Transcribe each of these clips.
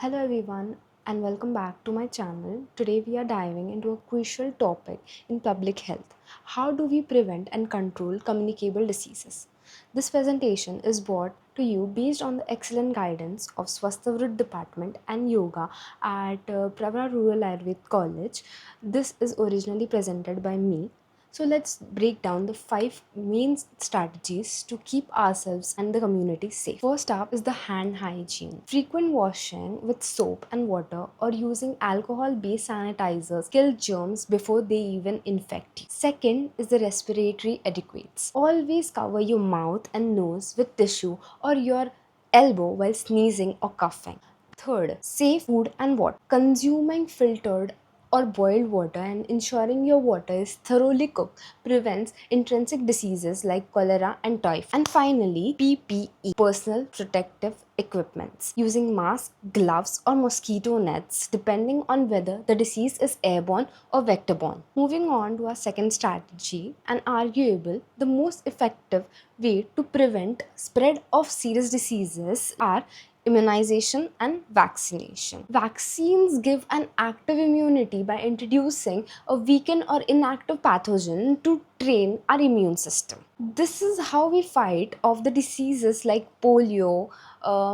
Hello everyone and welcome back to my channel. Today we are diving into a crucial topic in public health. How do we prevent and control communicable diseases? This presentation is brought to you based on the excellent guidance of Swasthavrut Department and Yoga at Pravara Rural Ayurved College. This is originally presented by me. So let's break down the 5 main strategies to keep ourselves and the community safe. First up is the hand hygiene. Frequent washing with soap and water or using alcohol-based sanitizers kill germs before they even infect you. Second is the respiratory etiquettes. Always cover your mouth and nose with tissue or your elbow while sneezing or coughing. Third, safe food and water. Consuming filtered or boiled water and ensuring your water is thoroughly cooked prevents intrinsic diseases like cholera and typhoid. And finally, PPE, personal protective equipments. Using masks, gloves, or mosquito nets depending on whether the disease is airborne or vector-borne. Moving on to our second strategy, and arguable the most effective way to prevent spread of serious diseases are immunization and vaccination. Vaccines give an active immunity by introducing a weakened or inactive pathogen to train our immune system. This is how we fight off the diseases like polio,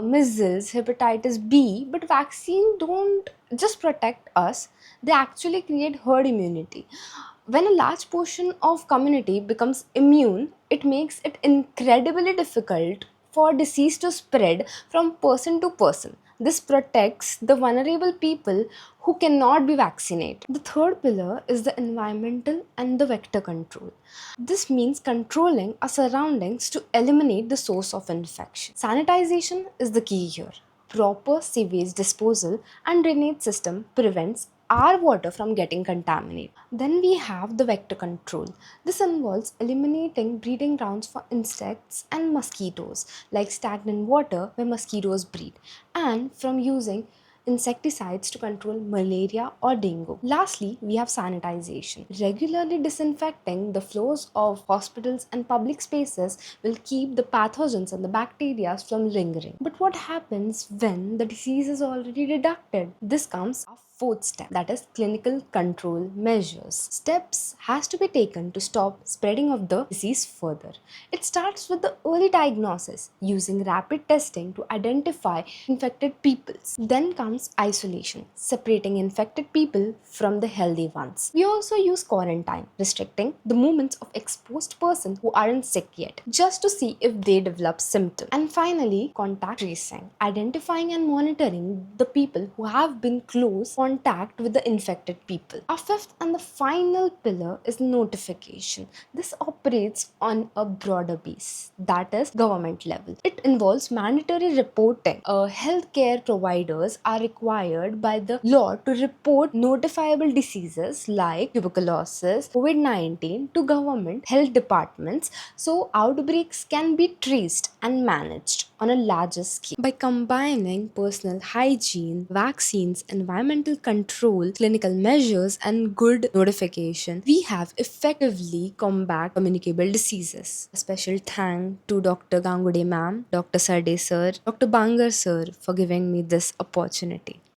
measles, hepatitis B, but vaccines don't just protect us, they actually create herd immunity. When a large portion of community becomes immune, it makes it incredibly difficult for disease to spread from person to person. This protects the vulnerable people who cannot be vaccinated. The third pillar is the environmental and the vector control. This means controlling our surroundings to eliminate the source of infection. Sanitization is the key here. Proper sewage disposal and drainage system prevents our water from getting contaminated. Then we have the vector control. This involves eliminating breeding grounds for insects and mosquitoes, like stagnant water where mosquitoes breed, and from using insecticides to control malaria or dengue. Lastly, we have sanitization. Regularly disinfecting the floors of hospitals and public spaces will keep the pathogens and the bacteria from lingering. But what happens when the disease is already detected? This comes a fourth step, that is clinical control measures. Steps has to be taken to stop spreading of the disease further. It starts with the early diagnosis using rapid testing to identify infected people. Then comes isolation, separating infected people from the healthy ones. We also use quarantine, restricting the movements of exposed persons who aren't sick yet, just to see if they develop symptoms. And finally, contact tracing, identifying and monitoring the people who have been close contact with the infected people. Our fifth and the final pillar is notification. This operates on a broader base, that is government level. It involves mandatory reporting. Healthcare providers are required by the law to report notifiable diseases like tuberculosis, COVID-19 to government health departments so outbreaks can be traced and managed on a larger scale. By combining personal hygiene, vaccines, environmental control, clinical measures, and good notification, we have effectively combat communicable diseases. A special thank to Dr. Gangude ma'am, Dr. Sarde sir, Dr. Bangar sir for giving me this opportunity.